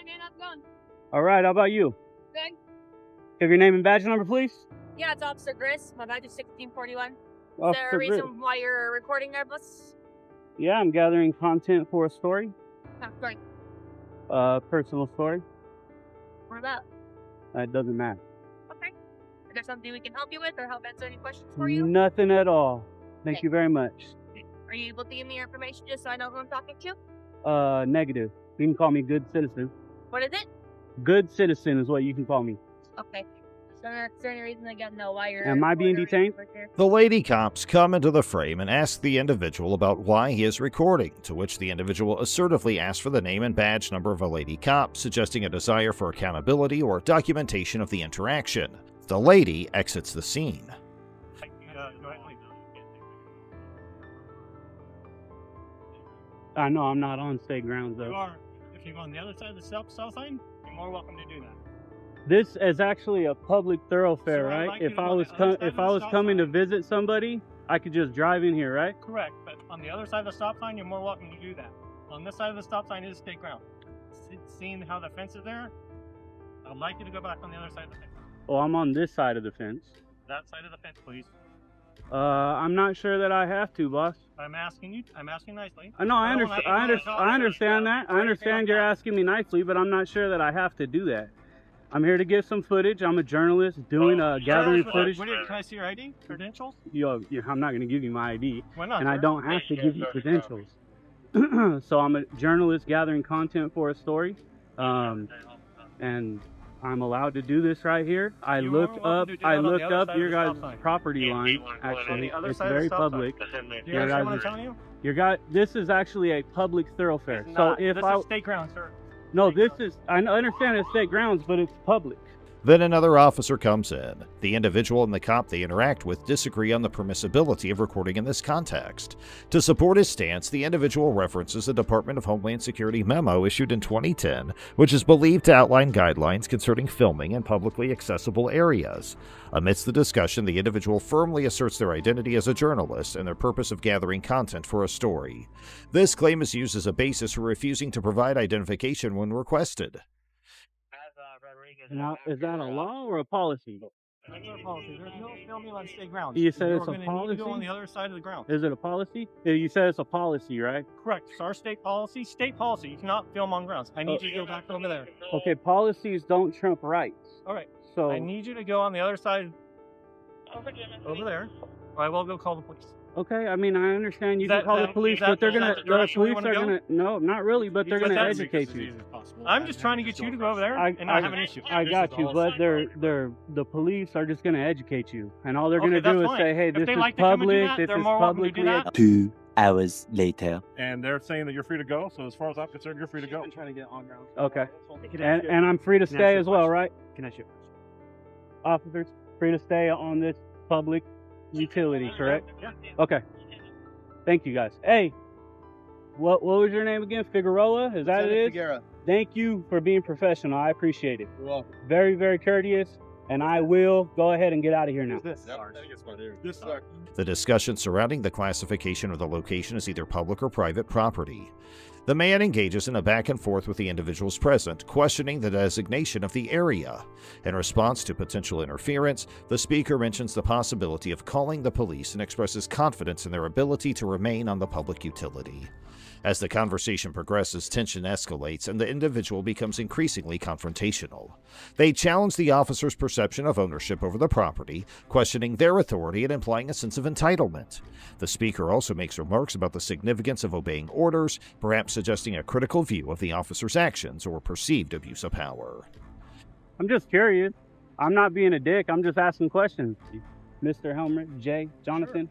Hi, man. How's it going? All right, how about you? Good. Give your name and badge number, please. Yeah, it's Officer Gris. My badge is 1641. Is there Officer a reason Gris. why you're recording our bus? Yeah, I'm gathering content for a story, Great. personal story. What about? It doesn't matter. Okay. Is there something we can help you with or help answer any questions for you? Nothing at all. Thank Okay. you very much. Are you able to give me your information just so I know who I'm talking to? Negative. You can call me good citizen. What is it? Good citizen is what you can call me. Okay. Is there any reason I gotta know why you're... Am I being detained? The lady cops come into the frame and ask the individual about why he is recording, to which the individual assertively asks for the name and badge number of a lady cop, suggesting a desire for accountability or documentation of the interaction. The lady exits the scene. I know I'm not on state grounds though. You are. If you go on the other side of the south side, you're more welcome to do that. This is actually a public thoroughfare, Sir, I'd right? like you If to I go on was the other side if of I the was stop coming to sign. visit somebody, I could just drive in here, right? Correct, but on the other side of the stop sign, you're more welcome to do that. On this side of the stop sign is state ground. Seeing how the fence is there, I'd like you to go back on the other side of the fence. Oh, I'm on this side of the fence. That side of the fence, please. I'm not sure that I have to, boss. I'm asking you. I'm asking nicely. I know, I don't understand. wanna- I understand that. I understand you're asking me nicely, but I'm not sure that I have to do that. I'm here to get some footage. I'm a journalist doing gathering footage. Can I see your ID credentials? Yo, I'm not going to give you my ID, Why not? and I sir? don't have to give you credentials. So I'm a journalist gathering content for a story, and I'm allowed to do this right here. I You are looked welcome up. to do I that on the looked other up side of your the guys' stop sign. property line. On Actually, the other it's side of the very stop sign. public. Do you Your understand what I'm guys' telling you? This is actually a public thoroughfare. It's So not. if this I is state ground, sir. no, this is I understand it's state grounds, but it's public. Then another officer comes in. The individual and the cop they interact with disagree on the permissibility of recording in this context. To support his stance, the individual references the Department of Homeland Security memo issued in 2010, which is believed to outline guidelines concerning filming in publicly accessible areas. Amidst the discussion, the individual firmly asserts their identity as a journalist and their purpose of gathering content for a story. This claim is used as a basis for refusing to provide identification when requested. Now, is that a law or a policy? Regular policy. There's no filming on state ground. You said You're it's a gonna need to go on policy? the other side of the ground. Is it a policy? You said it's a policy, right? Correct. It's our state policy. State policy. You cannot film on grounds. I need you to go back over there. Okay, policies don't trump rights. All right. So I need you to go on the other side over there, or I will go call the police. okay, I mean I understand you Is can that- call the that- police, is that- but they're is that gonna the the direction we police wanna are go? gonna no, not really, but they're But gonna that's- educate you. I'm just trying to get you to go over there and not have an issue. I got you, but the police are just gonna educate you, and all they're Okay, gonna that's do is fine. say, hey, If this they is like to come and do public, that, this they're is more welcome to do publicly. that. 2 hours later. And they're saying that you're free to go. So as far as I'm concerned, you're free to go. I'm trying to get on ground. Okay, Can and I'm free to Can I ask stay you a as well, question? right? Can I shoot? Officers free to stay on this public utility, correct? Yeah. Okay. Thank you guys. Hey, what was your name again? Figueroa? Is that it? Thank you for being professional. I appreciate it. You're welcome. Very, very courteous. And I will go ahead and get out of here now. This The discussion surrounding the classification of the location as either public or private property. The man engages in a back and forth with the individuals present, questioning the designation of the area. In response to potential interference, the speaker mentions the possibility of calling the police and expresses confidence in their ability to remain on the public utility. As the conversation progresses, tension escalates and the individual becomes increasingly confrontational. They challenge the officer's perception of ownership over the property, questioning their authority and implying a sense of entitlement. The speaker also makes remarks about the significance of obeying orders, perhaps suggesting a critical view of the officer's actions or perceived abuse of power. I'm just curious. I'm not being a dick. I'm just asking questions. Mr. Helmrich, Jay, Jonathan.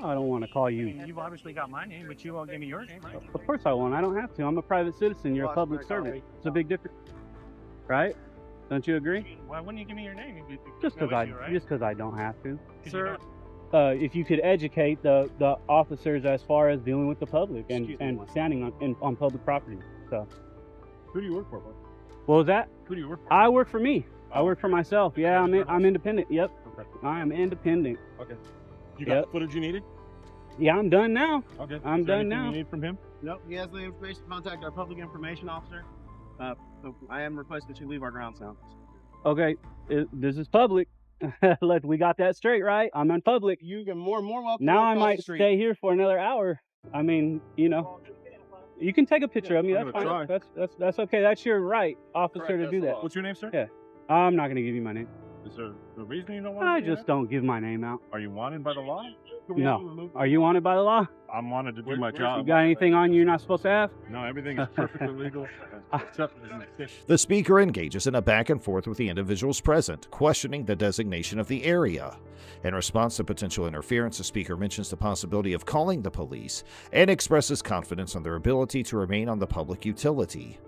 I don't want to call you. You've obviously got my name, but you won't give me your name, right? Of course I won't. I don't have to. I'm a private citizen. You're a public servant. It's a big difference. Right? Don't you agree? Why wouldn't you give me your name? Just because I don't have to. Sir, If you could educate the officers as far as dealing with the public and standing on public property. So Who do you work for, bud? what was that? Who do you work for? I work for me. I work for myself. Yeah, I'm independent. Yep. Okay. I am independent. Okay. You got Yep. the footage you needed? Yeah, I'm done now. Okay. I'm Is there done anything now. You need from him? Nope, he has the information to contact our public information officer. So I am requesting that you leave our grounds now. Okay, this is public. We got that straight, right? I'm in public. You can more welcome. Now to I cross might the street. stay here for another hour. I mean, you know, you can take a picture of me. I'm That's gonna fine. That's okay. That's your right, officer, Correct, to that's do the that. law. What's your name, sir? Yeah. I'm not gonna give you my name. Is there a reason you don't want I to just don't give my name out. Are you wanted by the law? No. Are you wanted by the law? I'm wanted to do my You job. got anything on you you're not supposed to have? No, everything is perfectly legal. Except The speaker engages in a back and forth with the individuals present, questioning the designation of the area. In response to potential interference, the speaker mentions the possibility of calling the police and expresses confidence on their ability to remain on the public utility.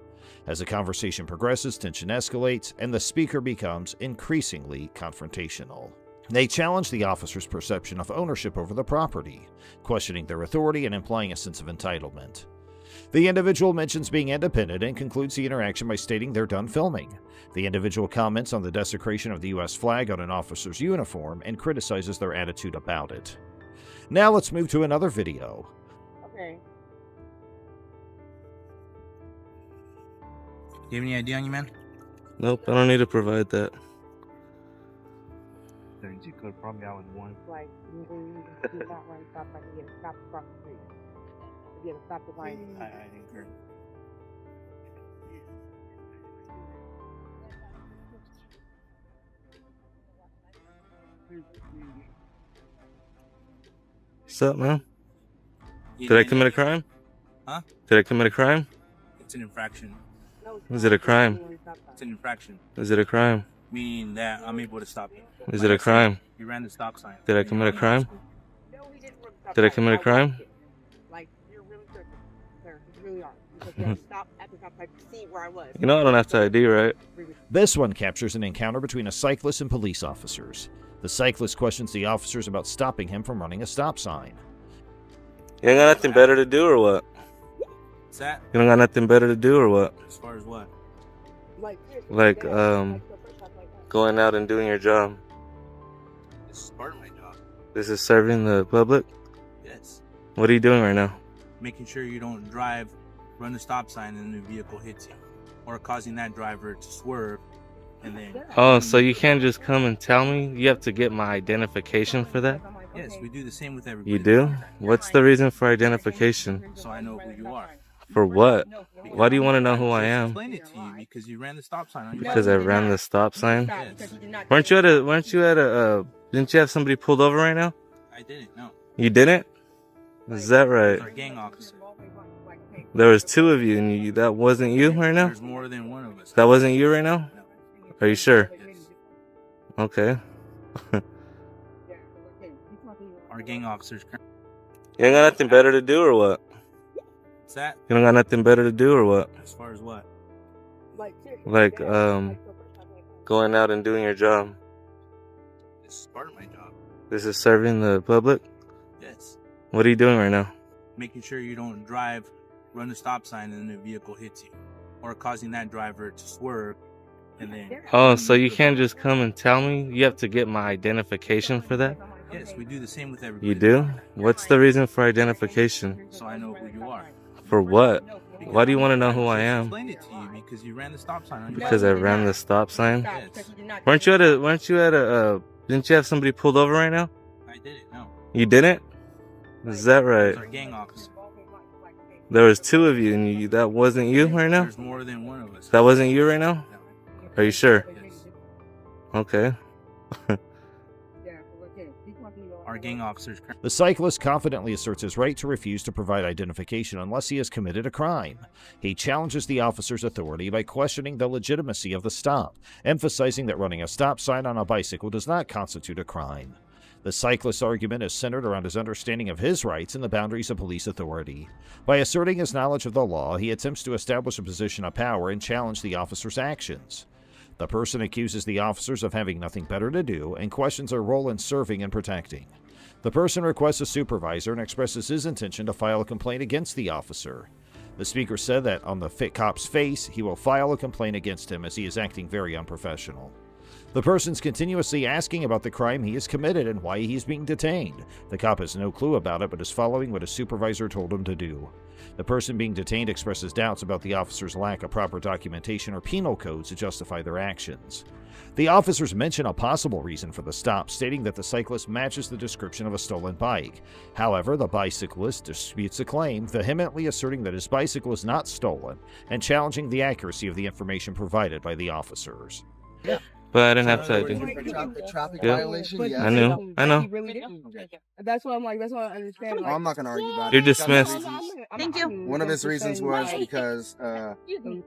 As the conversation progresses, tension escalates, and the speaker becomes increasingly confrontational. They challenge the officer's perception of ownership over the property, questioning their authority and implying a sense of entitlement. The individual mentions being independent and concludes the interaction by stating they're done filming. The individual comments on the desecration of the U.S. flag on an officer's uniform and criticizes their attitude about it. Now let's move to another video. Okay. Do you have any ID on you, man? Nope, I don't need to provide that. you could probably out in one. Like, you do not want to stop like you get stopped across the street. You get stopped behind. I didn't hear. What's up, man? You Did I didn't- commit a crime? Huh? Did I commit a crime? It's an infraction. Is it a crime? It's an infraction. Is it a crime? Meaning that I'm able to stop you. Is it a crime? You ran the stop sign. Did I commit a crime? No, we didn't run the stop Did I sign. commit a crime? Like, you're really tripping, sir. You really are. Because you had to stop at the stop sign to see where I was. You know I don't have to ID, right? This one captures an encounter between a cyclist and police officers. The cyclist questions the officers about stopping him from running a stop sign. You ain't got nothing better to do or what? What's that? You don't got nothing better to do or what? As far as what? Like, going out and doing your job. This is part of my job. This is serving the public? Yes. What are you doing right now? Making sure you don't drive, run the stop sign, and the vehicle hits you. Or causing that driver to swerve, and then... Oh, so you can't just come and tell me? You have to get my identification for that? Yes, we do the same with everybody. You do? What's the reason for identification? So I know who you are. For what? Why do you want to know who I am? Explain it to you because you ran the stop sign on your Because I ran the stop sign? Yes. Weren't you at a, didn't you have somebody pulled over right now? I didn't, no. You didn't? Is that right? It's our gang officer. There was two of you and that wasn't you right now? There's more than one of us. That wasn't you right now? No. Are you sure? Yes. Okay. Our gang officers. You ain't got nothing better to do or what? What's that? You don't got nothing better to do or what? As far as what? Like, going out and doing your job. This is part of my job. This is serving the public? Yes. What are you doing right now? Making sure you don't drive, run the stop sign, and the vehicle hits you. Or causing that driver to swerve, and then... Oh, so you can't just come and tell me? You have to get my identification for that? Yes, we do the same with everybody. You do? What's the reason for identification? So I know who you are. For what? Why do you want to know who I am? Explain it to you because you ran the stop sign on your Because I ran the stop sign? Yes. Weren't you at a, didn't you have somebody pulled over right now? I didn't, no. You didn't? Is that right? It's our gang officer. There was two of you and that wasn't you right now? There's more than one of us. That wasn't you right now? No. Are you sure? Yes. Okay. Our gang officers. The cyclist confidently asserts his right to refuse to provide identification unless he has committed a crime. He challenges the officer's authority by questioning the legitimacy of the stop, emphasizing that running a stop sign on a bicycle does not constitute a crime. The cyclist's argument is centered around his understanding of his rights and the boundaries of police authority. By asserting his knowledge of the law, he attempts to establish a position of power and challenge the officer's actions. The person accuses the officers of having nothing better to do and questions their role in serving and protecting. The person requests a supervisor and expresses his intention to file a complaint against the officer. The speaker said that on the fit cop's face, he will file a complaint against him as he is acting very unprofessional. The person's continuously asking about the crime he has committed and why he's being detained. The cop has no clue about it but is following what his supervisor told him to do. The person being detained expresses doubts about the officer's lack of proper documentation or penal codes to justify their actions. The officers mention a possible reason for the stop, stating that the cyclist matches the description of a stolen bike. However, the bicyclist disputes the claim, vehemently asserting that his bicycle is not stolen and challenging the accuracy of the information provided by the officers. But I didn't have to ID. Traffic Yeah. violation? Yeah. I knew. I know. That's what I'm like, that's what I understand. Oh, I'm not gonna argue about it. You're dismissed. Thank you. One of his reasons was because You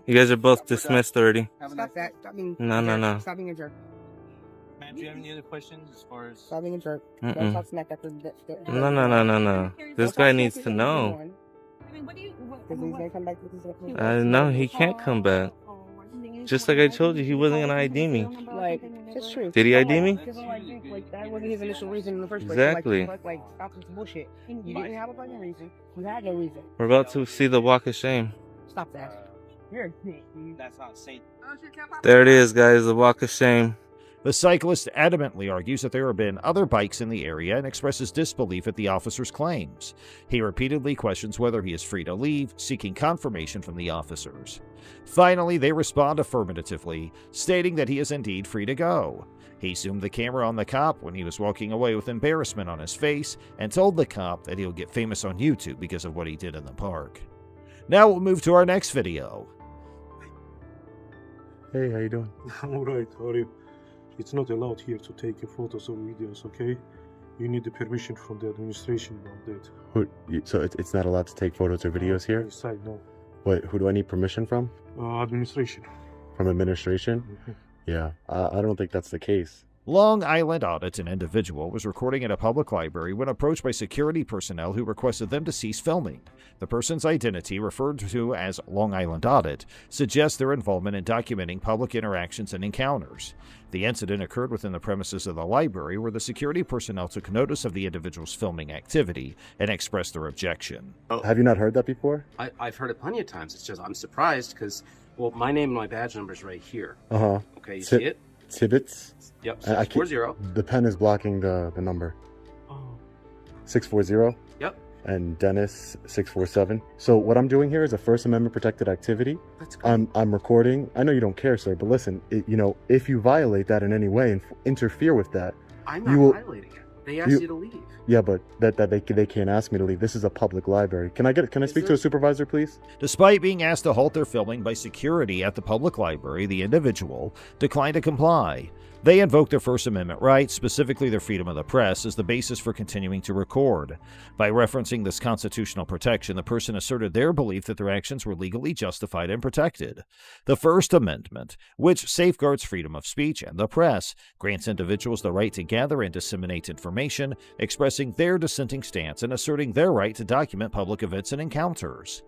guys are both dismissed already. Stop that. Stop being No. Stop being a jerk. Ma'am, do you have any other questions as far as? Stop being a jerk. Mm-mm. Don't talk smack after No. This guy needs to know. I mean, what do you? Because he's gonna come back with his No, he can't come back. Just like I told you, he wasn't gonna ID me. Like, it's true. Did he ID me? Because like that wasn't his initial reason in the first place. Exactly. Like stop this bullshit. You didn't have a fucking reason. You had no reason. We're about to see the walk of shame. Stop that. You're a dick, dude. That's not safe. There it is, guys, the walk of shame. The cyclist adamantly argues that there have been other bikes in the area and expresses disbelief at the officer's claims. He repeatedly questions whether he is free to leave, seeking confirmation from the officers. Finally, they respond affirmatively, stating that he is indeed free to go. He zoomed the camera on the cop when he was walking away with embarrassment on his face and told the cop that he'll get famous on YouTube because of what he did in the park. Now we'll move to our next video. Hey, how you doing? I'm alright, how are you? It's not allowed here to take photos or videos, okay? You need the permission from the administration about that. So it's not allowed to take photos or videos here? Inside, no. Wait, who do I need permission from? Administration. From administration? Yeah, I don't think that's the case. Long Island Audit, an individual, was recording at a public library when approached by security personnel who requested them to cease filming. The person's identity, referred to as Long Island Audit, suggests their involvement in documenting public interactions and encounters. The incident occurred within the premises of the library, where the security personnel took notice of the individual's filming activity and expressed their objection. Have you not heard that before? I've heard it plenty of times. It's just I'm surprised because, well, my name and my badge number is right here. Uh-huh. Okay, you see it? Tibbets? Yep, I 640. The pen is blocking the number. 640? Yep. And Dennis 647. So what I'm doing here is a First Amendment protected activity. That's good. I'm recording. I know you don't care, sir, but listen, if you violate that in any way and interfere with that, I'm not violating it. They asked you to leave. Yeah, but that they can't ask me to leave. This is a public library. Can I speak to a supervisor, please? Despite being asked to halt their filming by security at the public library, the individual declined to comply. They invoked their First Amendment rights, specifically their freedom of the press, as the basis for continuing to record. By referencing this constitutional protection, the person asserted their belief that their actions were legally justified and protected. The First Amendment, which safeguards freedom of speech and the press, grants individuals the right to gather and disseminate information, expressing their dissenting stance and asserting their right to document public events and encounters.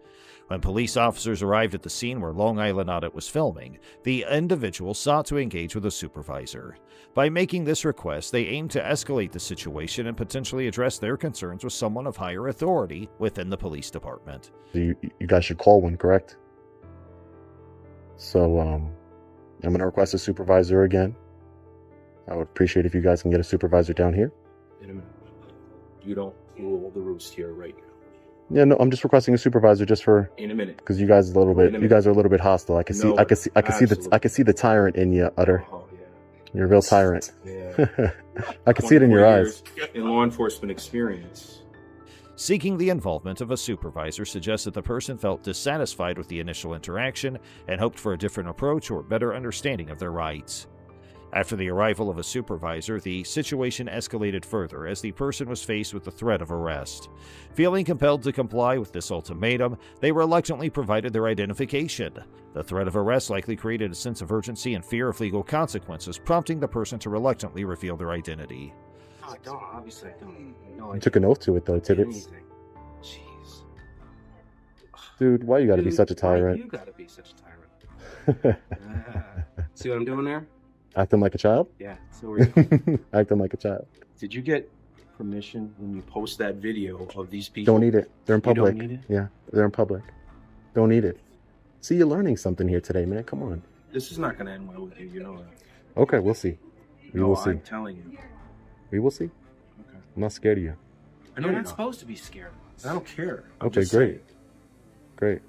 When police officers arrived at the scene where Long Island Audit was filming, the individual sought to engage with a supervisor. By making this request, they aimed to escalate the situation and potentially address their concerns with someone of higher authority within the police department. You guys should call one, correct? So, I'm going to request a supervisor again. I would appreciate if you guys can get a supervisor down here. In a minute. You don't rule the roost here right now. Yeah, no, I'm just requesting a supervisor just for In a minute. because you guys are a little bit hostile. I can see the tyrant in you, Utter. Oh, yeah. You're a real tyrant. Yeah. I can see it in your eyes. In law enforcement experience. Seeking the involvement of a supervisor suggests that the person felt dissatisfied with the initial interaction and hoped for a different approach or better understanding of their rights. After the arrival of a supervisor, the situation escalated further as the person was faced with the threat of arrest. Feeling compelled to comply with this ultimatum, they reluctantly provided their identification. The threat of arrest likely created a sense of urgency and fear of legal consequences, prompting the person to reluctantly reveal their identity. I don't. Obviously, I don't. No, You took an oath to it, though, Tibbets. Jeez. Dude, why you gotta be such a tyrant? You gotta be such a tyrant. See what I'm doing there? Acting like a child? Yeah, so are you. Acting like a child. Did you get permission when you post that video of these people? Don't need it. They're in You public. don't need it? Yeah, they're in public. Don't need it. See, you're learning something here today, man. Come on. This is not going to end well with you. You know that. Okay, we'll see. We will see. I'm telling you. We will see. Okay. I'm not scared of you. I know you're not supposed to be scared. I don't care. Okay, great. Great.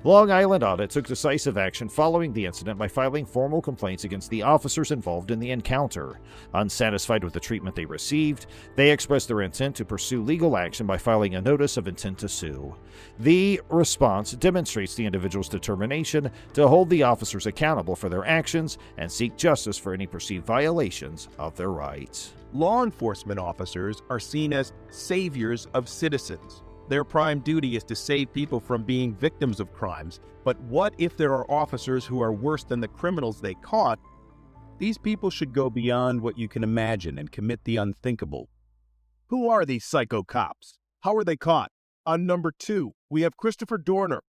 Long Island Audit took decisive action following the incident by filing formal complaints against the officers involved in the encounter. Unsatisfied with the treatment they received, they expressed their intent to pursue legal action by filing a notice of intent to sue. The response demonstrates the individual's determination to hold the officers accountable for their actions and seek justice for any perceived violations of their rights. Law enforcement officers are seen as saviors of citizens. Their prime duty is to save people from being victims of crimes. But what if there are officers who are worse than the criminals they caught? These people should go beyond what you can imagine and commit the unthinkable. Who are these psycho cops? How were they caught? On number 2, we have Christopher Dorner.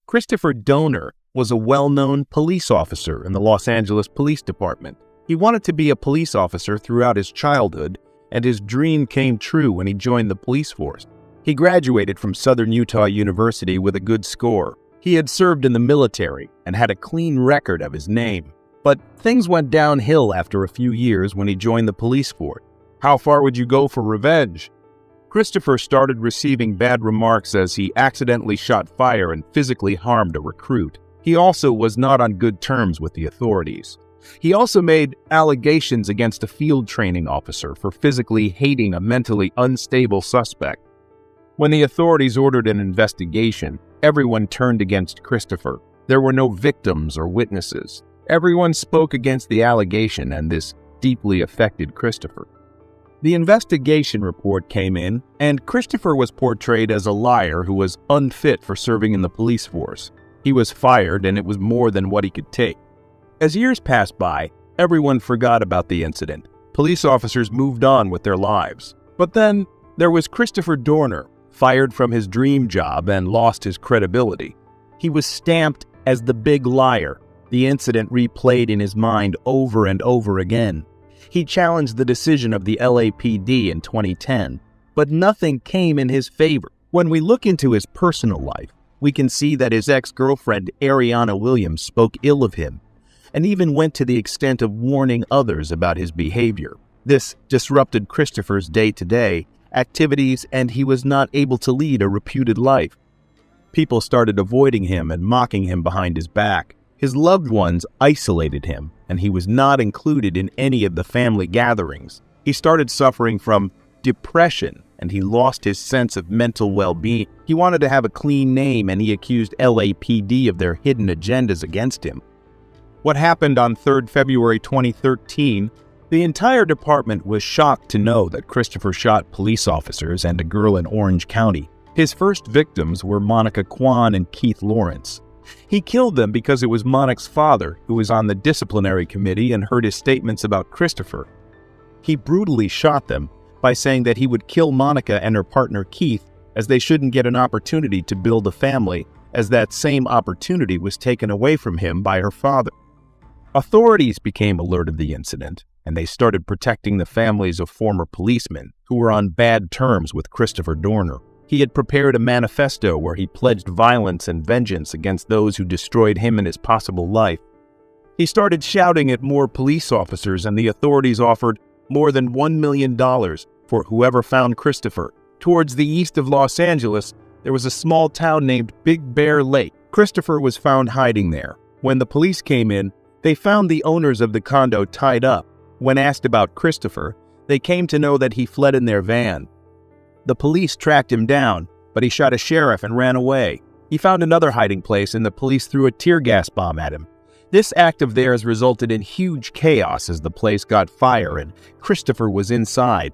Christopher Dorner was a well-known police officer in the Los Angeles Police Department. He wanted to be a police officer throughout his childhood, and his dream came true when he joined the police force. He graduated from Southern Utah University with a good score. He had served in the military and had a clean record of his name. But things went downhill after a few years when he joined the police force. How far would you go for revenge? Christopher started receiving bad remarks as he accidentally shot fire and physically harmed a recruit. He also was not on good terms with the authorities. He also made allegations against a field training officer for physically hating a mentally unstable suspect. When the authorities ordered an investigation, everyone turned against Christopher. There were no victims or witnesses. Everyone spoke against the allegation, and this deeply affected Christopher. The investigation report came in, and Christopher was portrayed as a liar who was unfit for serving in the police force. He was fired, and it was more than what he could take. As years passed by, everyone forgot about the incident. Police officers moved on with their lives. But then, there was Christopher Dorner, fired from his dream job and lost his credibility. He was stamped as the big liar. The incident replayed in his mind over and over again. He challenged the decision of the LAPD in 2010, but nothing came in his favor. When we look into his personal life, we can see that his ex-girlfriend Ariana Williams spoke ill of him, and even went to the extent of warning others about his behavior. This disrupted Christopher's day-to-day activities, and he was not able to lead a reputed life. People started avoiding him and mocking him behind his back. His loved ones isolated him, and he was not included in any of the family gatherings. He started suffering from depression, and he lost his sense of mental well-being. He wanted to have a clean name, and he accused LAPD of their hidden agendas against him. What happened on 3rd February 2013, the entire department was shocked to know that Christopher shot police officers and a girl in Orange County. His first victims were Monica Kwan and Keith Lawrence. He killed them because it was Monica's father who was on the disciplinary committee and heard his statements about Christopher. He brutally shot them by saying that he would kill Monica and her partner Keith as they shouldn't get an opportunity to build a family, as that same opportunity was taken away from him by her father. Authorities became alert of the incident, and they started protecting the families of former policemen who were on bad terms with Christopher Dorner. He had prepared a manifesto where he pledged violence and vengeance against those who destroyed him and his possible life. He started shouting at more police officers, and the authorities offered more than $1 million for whoever found Christopher. Towards the east of Los Angeles, there was a small town named Big Bear Lake. Christopher was found hiding there. When the police came in, they found the owners of the condo tied up. When asked about Christopher, they came to know that he fled in their van. The police tracked him down, but he shot a sheriff and ran away. He found another hiding place, and the police threw a tear gas bomb at him. This act of theirs resulted in huge chaos as the place got fire and Christopher was inside.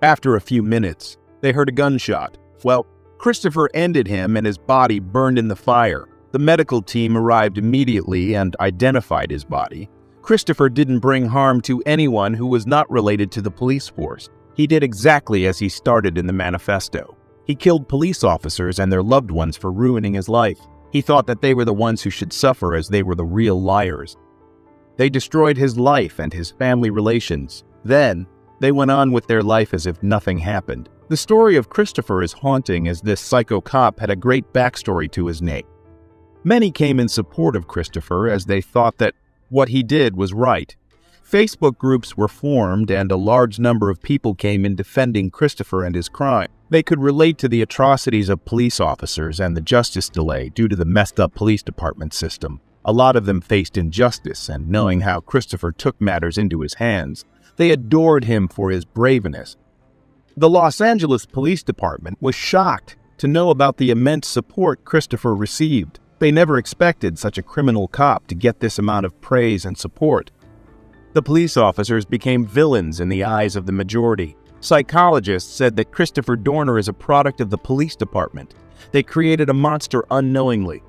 After a few minutes, they heard a gunshot. Well, Christopher ended him and his body burned in the fire. The medical team arrived immediately and identified his body. Christopher didn't bring harm to anyone who was not related to the police force. He did exactly as he started in the manifesto. He killed police officers and their loved ones for ruining his life. He thought that they were the ones who should suffer, as they were the real liars. They destroyed his life and his family relations. Then, they went on with their life as if nothing happened. The story of Christopher is haunting, as this psycho cop had a great backstory to his name. Many came in support of Christopher as they thought that what he did was right. Facebook groups were formed and a large number of people came in defending Christopher and his crime. They could relate to the atrocities of police officers and the justice delay due to the messed up police department system. A lot of them faced injustice, and knowing how Christopher took matters into his hands, they adored him for his braveness. The Los Angeles Police Department was shocked to know about the immense support Christopher received. They never expected such a criminal cop to get this amount of praise and support. The police officers became villains in the eyes of the majority. Psychologists said that Christopher Dorner is a product of the police department. They created a monster unknowingly.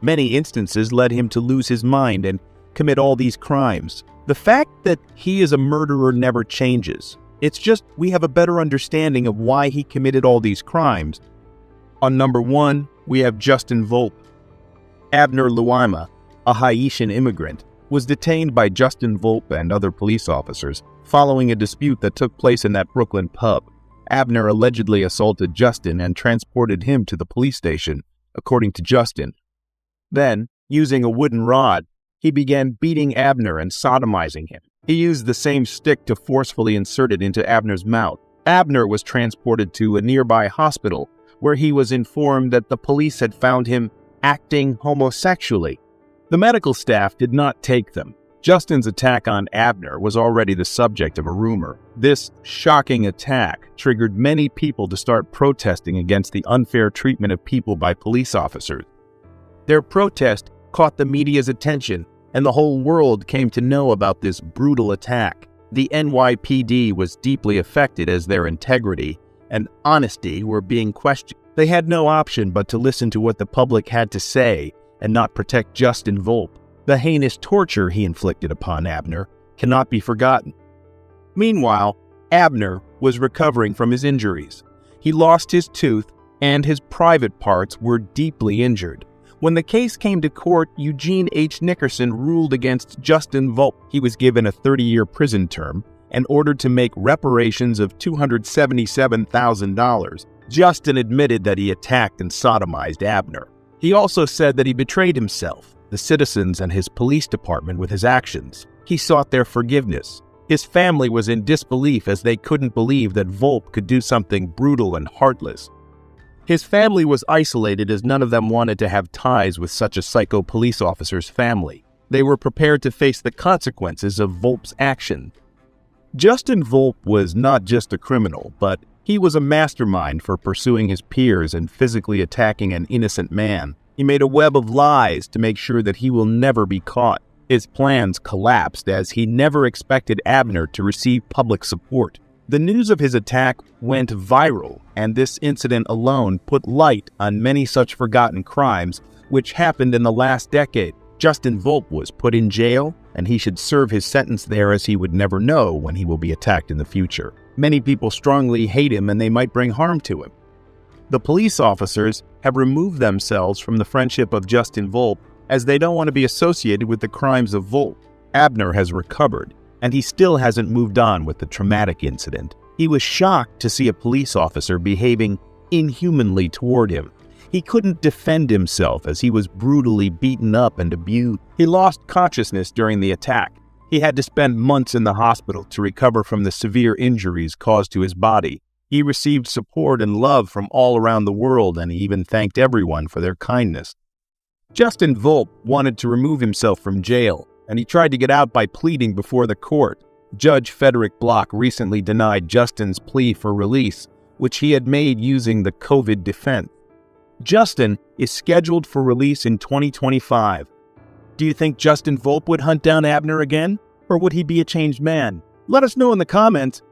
Many instances led him to lose his mind and commit all these crimes. The fact that he is a murderer never changes. It's just we have a better understanding of why he committed all these crimes. On number 1, we have Justin Volpe. Abner Luima, a Haitian immigrant, was detained by Justin Volpe and other police officers following a dispute that took place in that Brooklyn pub. Abner allegedly assaulted Justin and transported him to the police station, according to Justin. Then, using a wooden rod, he began beating Abner and sodomizing him. He used the same stick to forcefully insert it into Abner's mouth. Abner was transported to a nearby hospital, where he was informed that the police had found him acting homosexually. The medical staff did not take them. Justin's attack on Abner was already the subject of a rumor. This shocking attack triggered many people to start protesting against the unfair treatment of people by police officers. Their protest caught the media's attention, and the whole world came to know about this brutal attack. The NYPD was deeply affected as their integrity and honesty were being questioned. They had no option but to listen to what the public had to say and not protect Justin Volpe. The heinous torture he inflicted upon Abner cannot be forgotten. Meanwhile, Abner was recovering from his injuries. He lost his tooth and his private parts were deeply injured. When the case came to court, Eugene H. Nickerson ruled against Justin Volpe. He was given a 30-year prison term and ordered to make reparations of $277,000. Justin admitted that he attacked and sodomized Abner. He also said that he betrayed himself, the citizens, and his police department with his actions. He sought their forgiveness. His family was in disbelief as they couldn't believe that Volpe could do something brutal and heartless. His family was isolated as none of them wanted to have ties with such a psycho police officer's family. They were prepared to face the consequences of Volpe's action. Justin Volpe was not just a criminal, but he was a mastermind for pursuing his peers and physically attacking an innocent man. He made a web of lies to make sure that he will never be caught. His plans collapsed as he never expected Abner to receive public support. The news of his attack went viral, and this incident alone put light on many such forgotten crimes which happened in the last decade. Justin Volpe was put in jail, and he should serve his sentence there as he would never know when he will be attacked in the future. Many people strongly hate him and they might bring harm to him. The police officers have removed themselves from the friendship of Justin Volpe as they don't want to be associated with the crimes of Volpe. Abner has recovered, and he still hasn't moved on with the traumatic incident. He was shocked to see a police officer behaving inhumanly toward him. He couldn't defend himself as he was brutally beaten up and abused. He lost consciousness during the attack. He had to spend months in the hospital to recover from the severe injuries caused to his body. He received support and love from all around the world, and he even thanked everyone for their kindness. Justin Volpe wanted to remove himself from jail, and he tried to get out by pleading before the court. Judge Frederick Block recently denied Justin's plea for release, which he had made using the COVID defense. Justin is scheduled for release in 2025. Do you think Justin Volpe would hunt down Abner again, or would he be a changed man? Let us know in the comments.